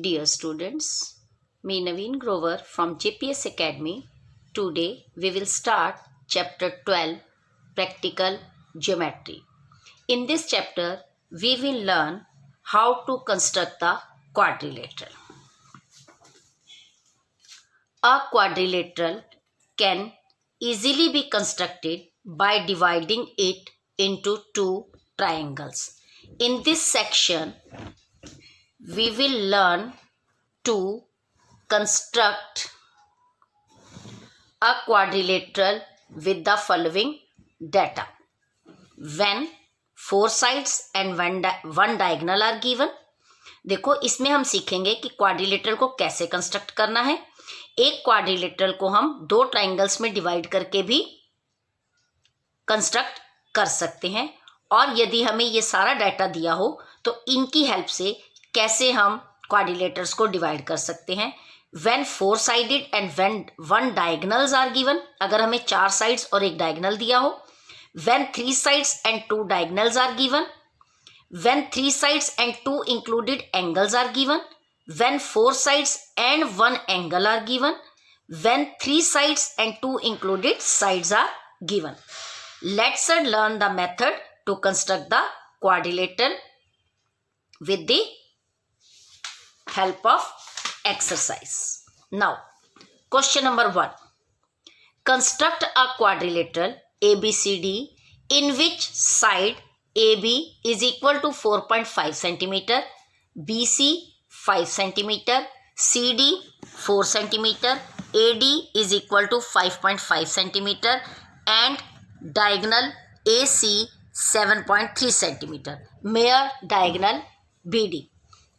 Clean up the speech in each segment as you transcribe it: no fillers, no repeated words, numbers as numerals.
Dear students, me Naveen Grover from JPS Academy. Today we will start chapter 12 Practical Geometry. In this chapter we will learn how to construct the quadrilateral. A quadrilateral can easily be constructed by dividing it into two triangles. In this section we will learn to construct a quadrilateral with the following data. When four sides and one diagonal are given. देखो इसमें हम सीखेंगे कि quadrilateral को कैसे construct करना है. एक क्वाड्रिलेटरल को हम दो ट्राइंगल्स में डिवाइड करके भी कंस्ट्रक्ट कर सकते हैं, और यदि हमें ये सारा डाटा दिया हो तो इनकी हेल्प से कैसे हम क्वाड्रिलेटर्स को डिवाइड कर सकते हैं. When four sided and when one diagonals are given, अगर हमें चार साइड्स और एक डायगनल दिया हो. When three sides and two diagonals are given. When three sides and two included angles are given. When four sides and one angle are given. When three sides and two included sides are given. Let's learn the method to construct the quadrilateral with the help of exercise. Now, question number 1. Construct a quadrilateral ABCD in which side AB is equal to 4.5 centimeter, BC 5 centimeter, CD 4 centimeter, AD is equal to 5.5 centimeter and diagonal AC 7.3 centimetre. Mayor diagonal BD.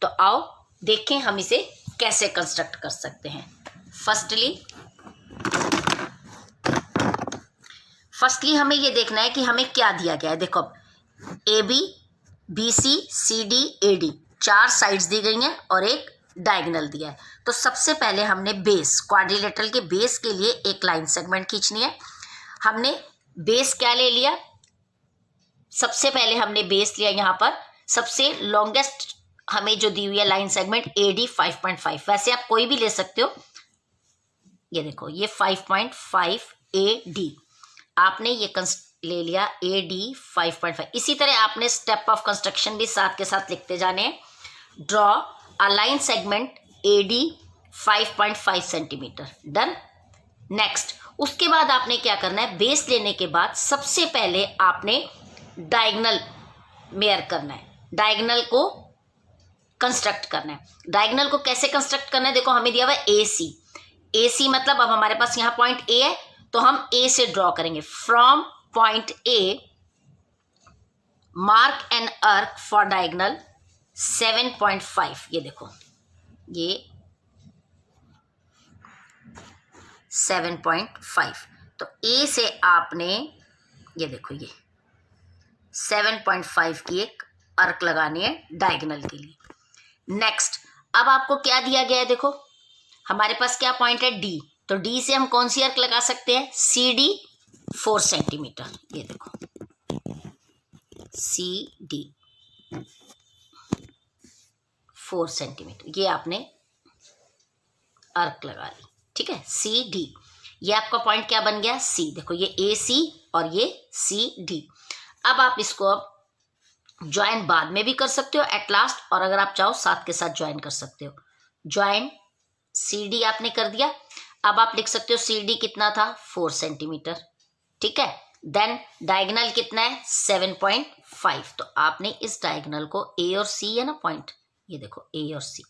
तो आओ देखें हम इसे कैसे construct कर सकते हैं. Firstly हमें ये देखना है कि हमें क्या दिया गया है. देखो AB, BC, CD, AD चार साइड्स दी गई हैं और एक डायगनल दिया है. तो सबसे पहले हमने बेस, क्वाड्रिलेटरल के बेस के लिए एक लाइन सेगमेंट खींचनी है. हमने बेस क्या ले लिया. सबसे पहले हमने बेस लिया यहाँ पर सबसे लॉन्गेस्ट हमें जो दी हुई है लाइन सेगमेंट AD 5.5. वैसे आप कोई भी ले सकते हो. ये देखो ये 5.5 AD आपने ये ले लिया AD 5.5. इसी तरह आपने स्टेप ऑफ कंस्ट्रक्शन भी साथ के साथ लिखते जाने हैं. Draw a line segment AD 5.5 centimetre. Done. Next उसके बाद आपने क्या करना है. बेस लेने के बाद सबसे पहले आपने डायगनल मेयर करना है. डायगनल को कंस्ट्रक्ट करना है. डायगनल को कैसे कंस्ट्रक्ट करना है. देखो हमें दिया हुआ है AC मतलब अब हमारे पास यहाँ पॉइंट A है तो हम A से ड्रॉ करेंगे. From point A mark an arc for diagonal 7.5. ये देखो ये 7.5. तो A से आपने ये देखो ये 7.5 की एक अर्क लगानी है डायगनल के लिए. नेक्स्ट अब आपको क्या दिया गया है. देखो हमारे पास क्या पॉइंट है D. तो D से हम कौन सी अर्क लगा सकते हैं. CD 4 centimetre. ये देखो CD 4 सेंटीमीटर ये आपने अर्क लगा ली. ठीक है. CD ये आपका पॉइंट क्या बन गया C. देखो ये AC और ये CD. अब आप इसको अब ज्वाइन बाद में भी कर सकते हो एट लास्ट, और अगर आप चाहो साथ के साथ ज्वाइन कर सकते हो. ज्वाइन CD आपने कर दिया. अब आप लिख सकते हो CD कितना था 4 सेंटीमीटर. ठीक है. देन डायगनल कितना है 7.5. तो आपने इस डायगनल को A और C है ना पॉइंट, ये देखो A और C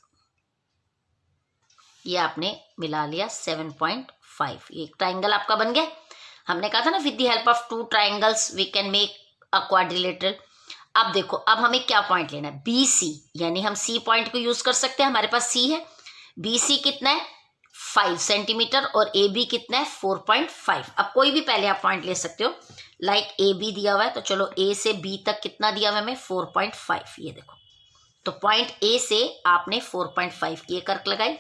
ये आपने मिला लिया 7.5. एक ट्राइंगल आपका बन गया. हमने कहा था ना with the help of two triangles we can make a quadrilateral. अब देखो अब हमें क्या पॉइंट लेना है. BC यानी हम C पॉइंट को यूज कर सकते हैं. हमारे पास C है. BC कितना है 5 सेंटीमीटर और AB कितना है 4.5. अब कोई भी पहले आप पॉइंट ले सकते हो. लाइक AB दिया हुआ है तो चलो A से B तक कितना दिया हुआ है हमें 4.5. ये देखो तो पॉइंट A से आपने 4.5 की एक अर्क लगाई.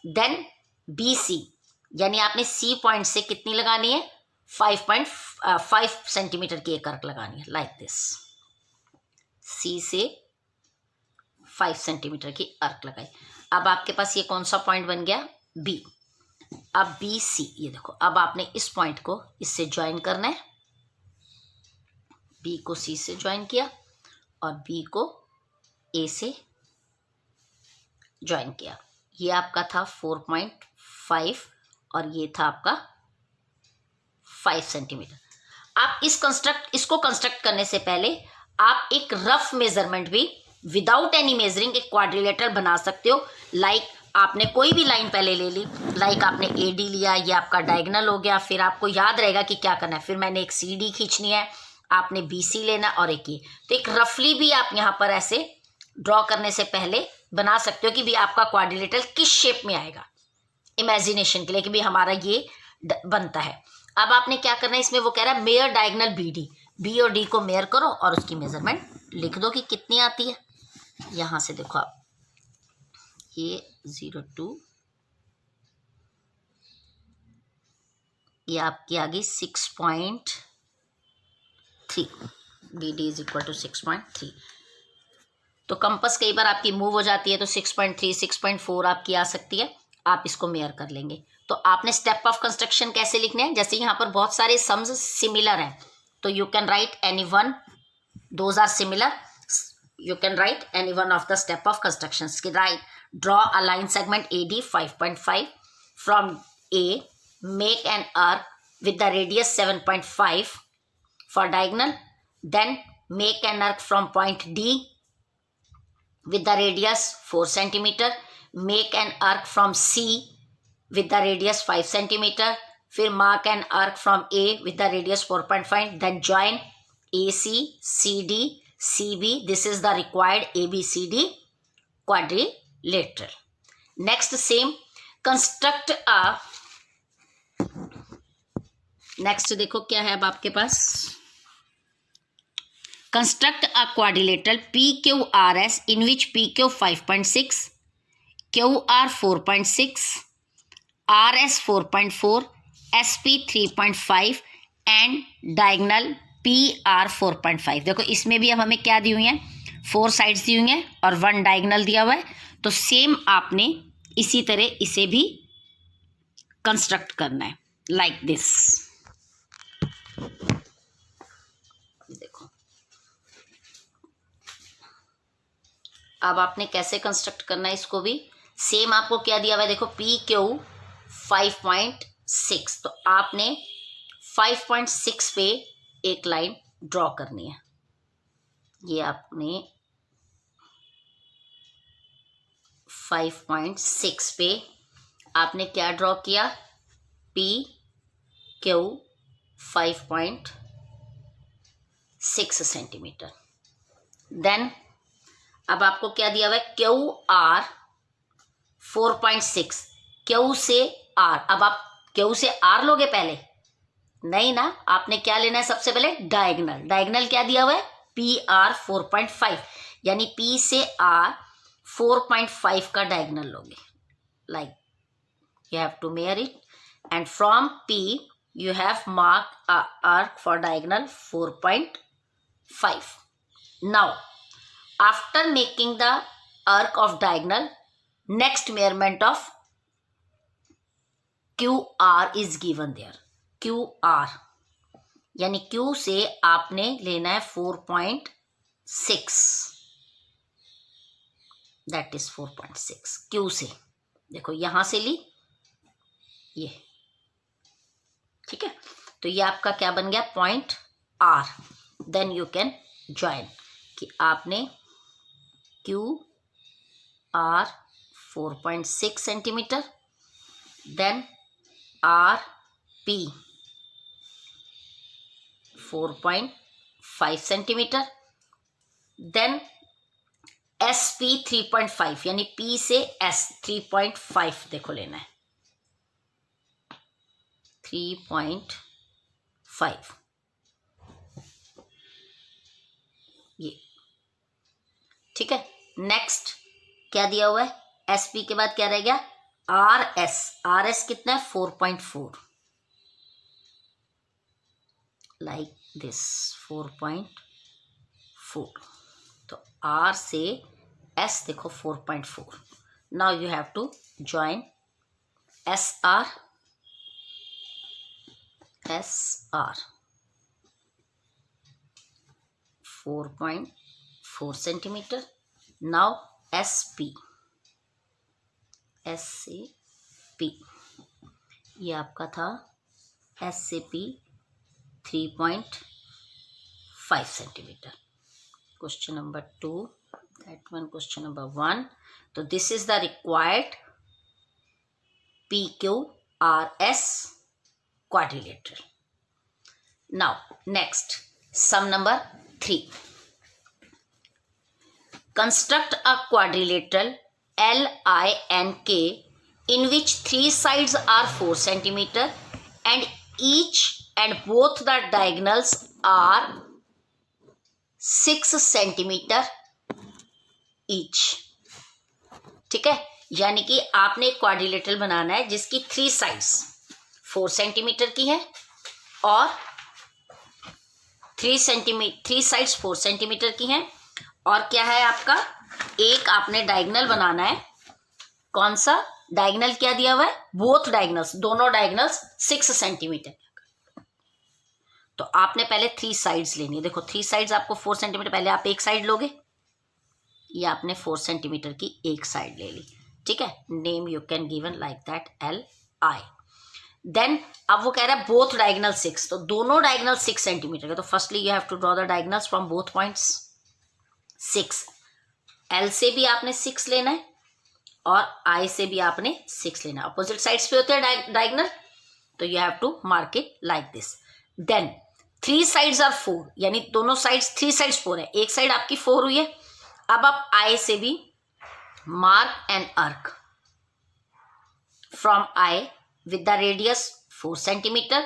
देन BC यानी आपने C पॉइंट से कितनी लगानी है 5.5 सेंटीमीटर की एक अर्क लगानी है. लाइक दिस C से 5 सेंटीमीटर की आर्क लगाई। अब आपके पास ये कौन सा पॉइंट बन गया, बी। अब बी सी, ये देखो, अब आपने इस पॉइंट को इससे ज्वाइन करना है, बी को सी से ज्वाइन किया और बी को ए से ज्वाइन किया। ये आपका था 4.5 और ये था आपका 5 सेंटीमीटर। आप इसको कंस्ट्रक्ट करने से पहले आप एक रफ मेजरमेंट भी विदाउट एनी मेजरिंग एक क्वाड्रिलेटरल बना सकते हो। लाइक आपने कोई भी लाइन पहले ले ली, लाइक आपने ए डी लिया, ये आपका डायगोनल हो गया, फिर आपको याद रहेगा कि क्या करना है, फिर मैंने एक सी डी खींचनी है, आपने बी सी लेना और एक ई। तो एक रफली भी आप यहाँ पर ऐसे ड्रॉ करने से पहले बना सकते हो कि भी आपका क्वाड्रिलेटरल किस शेप में आएगा, इमेजिनेशन के लिए कि भी हमारा ये बनता है। अब आपने क्या करना है, इसमें वो कह रहा है measure diagonal B D, B और डी को मेयर करो और उसकी मेजरमेंट लिख दो कि कितनी आती है। यहाँ से देखो आप, ये 0.2, ये आपकी आ गई 6.3, B D is equal to 6.3। तो कंपास कई बार आपकी मूव हो जाती है तो 6.3, 6.4 आपकी आ सकती है, आप इसको मेयर कर लेंगे। तो आपने स्टेप ऑफ कंस्ट्रक्शन कैसे लिखने हैं, जैसे यहाँ पर बहुत सारे सम्स सिमिलर हैं तो you can write any one, those are similar, you can write any one of the step of constructions. Right, draw a line segment AD 5.5 from A, make an arc with the radius 7.5 for diagonal, then make an arc from point D with the radius 4 centimeter, make an arc from C with the radius 5 centimeter, फिर mark an arc from A with the radius 4.5, then join AC, CD, CB. This is the required ABCD quadrilateral. Next, same construct a, next देखो क्या है अब आपके पास, construct a quadrilateral PQRS in which PQ 5.6, QR 4.6, RS 4.4, SP 3.5 and diagonal PR 4.5। देखो इसमें भी अब हमें क्या दी हुई है, 4 साइड्स दी हुई हैं और 1 डायगोनल दिया हुआ है। तो सेम आपने इसी तरह इसे भी कंस्ट्रक्ट करना है, लाइक दिस। देखो अब आपने कैसे कंस्ट्रक्ट करना है इसको भी, सेम आपको क्या दिया हुआ है, देखो PQ 5.6, तो आपने 5.6 पे एक लाइन ड्रॉ करनी है। ये आपने 5.6 पे आपने क्या ड्रॉ किया, PQ 5.6 सेंटीमीटर। देन अब आपको क्या दिया हुआ है, QR 4.6, Q से R। अब आप Q से R लोगे पहले, नहीं ना, आपने क्या लेना है सबसे पहले, डायगोनल। डायगोनल क्या दिया हुआ है, PR 4.5, यानी P से R 4.5 का डायगोनल लोगे, like you have to measure it and from P you have marked a arc for diagonal 4.5. Now, after making the arc of diagonal, next measurement of QR is given there. QR यानी Q से आपने लेना है 4.6, that is 4.6 Q से। देखो यहां से ली ये, ठीक है। तो ये आपका क्या बन गया, point R। Then you can join कि आपने QR 4.6 centimetre, then RP 4.5 centimetre, then SP 3.5 यानी P से S 3.5 देखो लेना है 3.5 ये, ठीक है। नेक्स्ट क्या दिया हुआ है, SP के बाद क्या रह गया, RS। RS कितना है 4.4, लाइक दिस 4.4। तो R से S देखो 4.4. Now you have to join SR 4.4 centimeter. Now SP ये आपका था SCP 3.5 centimeter. Question number 2, that one. Question number 1. So this is the required PQRS quadrilateral. Now next, sum number 3. Construct a quadrilateral LINK in which 3 sides are 4 centimeter and each and both the diagonals are 6 centimeter each. ठीक है, यानी कि आपने एक quadrilateral बनाना है जिसकी 3 sides 4 centimetre की है और 3 साइड्स 4 सेंटीमीटर की हैं, और क्या है आपका, एक आपने डायगोनल बनाना है. कौन सा डायगोनल क्या दिया हुआ है? बोथ डायगोनल्स, दोनों डायगोनल्स 6 सेंटीमीटर. तो आपने पहले 3 साइड्स लेनी है. देखो 3 साइड्स आपको 4 सेंटीमीटर, पहले आप एक साइड लोगे, ये आपने 4 सेंटीमीटर की एक साइड ले ली. ठीक है, name you can given like that LI. Then अब वो कह रहा है बोथ डायगोनल 6, तो दोनों डायगोनल 6 सेंटीमीटर के. तो firstly you have to draw the diagonals from both points. 6 L से भी आपने 6 लेना है और I से भी आपने 6 लेना है. अपोजिट साइड्स पे होते हैं डायगोनल, तो you have to mark it like this. Then 3 sides are 4, यानी दोनों साइड्स 3 साइड्स 4 है, एक साइड आपकी 4 हुई है. अब आप I से भी मार्क एन अर्क from I with the radius 4 centimeter,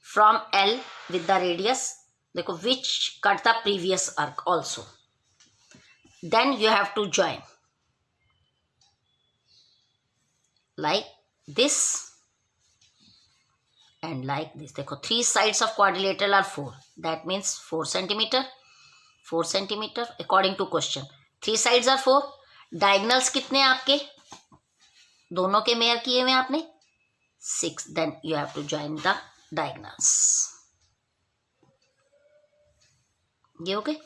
from L with the radius, देखो which cut the previous arc also. Then you have to join like this and like this. देखो 3 sides of quadrilateral are 4, that means 4 centimeter according to question. 3 sides are 4, diagonals कितने आपके, दोनों के mayor किए हुए आपने 6. Then you have to join the diagonals. ये okay.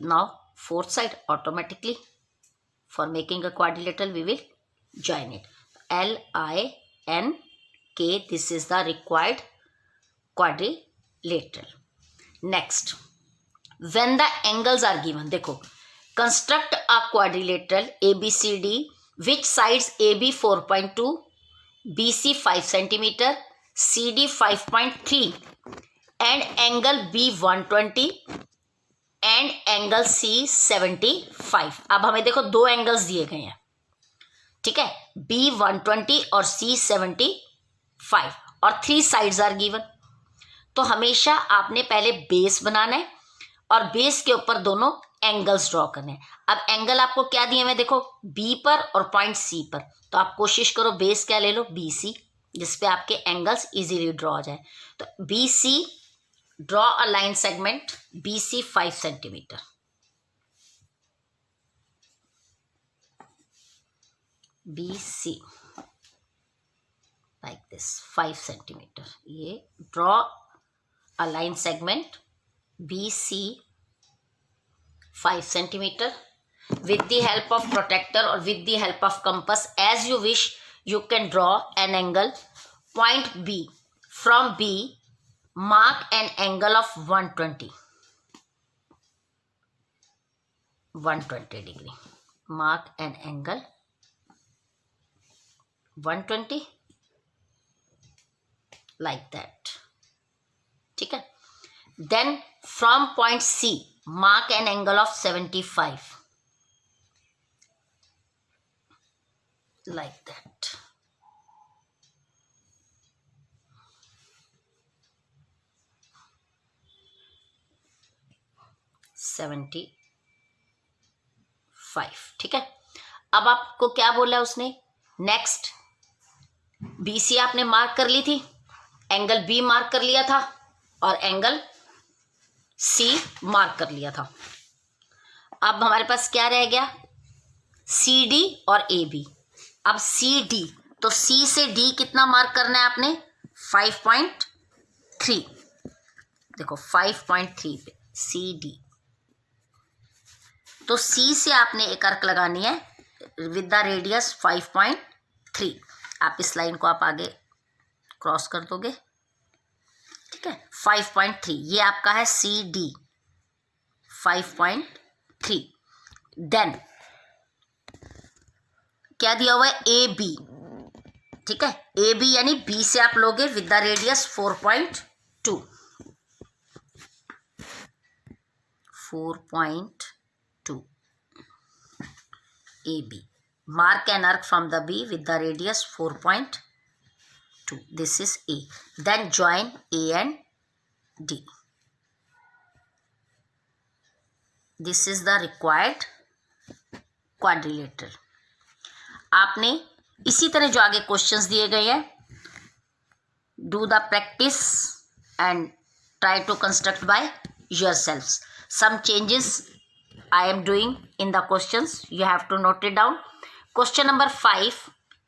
Now fourth side, automatically for making a quadrilateral we will join it. LINK, this is the required quadrilateral. Next, when the angles are given, देखो construct a quadrilateral ABCD which sides AB 4.2, BC 5 centimeter, CD 5.3 and angle B 120 and angle C 75. अब हमें देखो 2 angles दिए गए हैं, ठीक है, B 120 और C 75 और 3 साइड्स आर गिवन. तो हमेशा आपने पहले बेस बनाना है और बेस के ऊपर दोनों एंगल्स ड्रॉ करने हैं. अब एंगल आपको क्या दिए हुए, देखो B पर और पॉइंट C पर, तो आप कोशिश करो बेस क्या ले लो, BC, जिसपे आपके एंगल्स इजीली ड्रॉ हो जाए. तो BC, draw a line segment BC 5 centimetre. BC like this 5 centimetre. ये draw a line segment BC 5 centimeter with the help of protractor or with the help of compass, as you wish. You can draw an angle point B. From B, mark an angle of 120 degree. Mark an angle 120 like that. ठीक है. Then from point C, mark an angle of 75 like that. ठीक है. अब आपको क्या बोला उसने, next BC आपने मार्क कर ली थी, एंगल B मार्क कर लिया था और एंगल C मार्क कर लिया था. अब हमारे पास क्या रह गया, सी डी और ए बी। अब सी डी, तो सी से डी कितना मार्क करना है आपने? 5.3। देखो 5.3 पे सी डी, तो सी से आपने एक अर्क लगानी है विद द रेडियस 5.3। आप इस लाइन को आप आगे क्रॉस कर दोगे, ठीक है। 5.3 ये आपका है सी डी, 5.3। देन क्या दिया हुआ है? ए बी, ठीक है। ए बी यानी बी से आप लोगे with the radius 4.2, 4.2 A B. Mark an arc from the B with the radius 4.2. This is A. Then join A and D. This is the required quadrilateral. आपने इसी तरह जो आगे क्वेश्चंस दिए गए हैं, do the practice and try to construct by yourselves. Some changes I am doing in the questions. You have to note it down. Question number 5.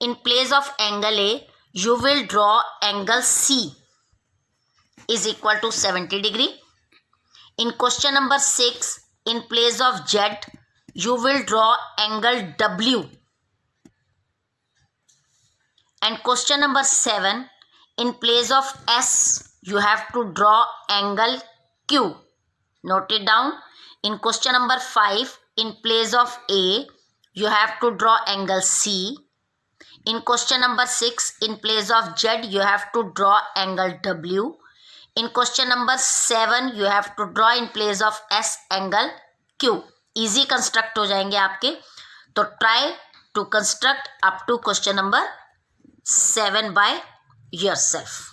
In place of angle A, you will draw angle C is equal to 70 degree. In question number 6, in place of Z, you will draw angle W. And question number 7, in place of S, you have to draw angle Q. Note it down. In question number 5, in place of A, you have to draw angle C. In question number 6, in place of Z, you have to draw angle W. In question number 7, you have to draw in place of S angle Q. Easy construct हो जाएंगे आपके। तो try to construct up to question number 7 by yourself.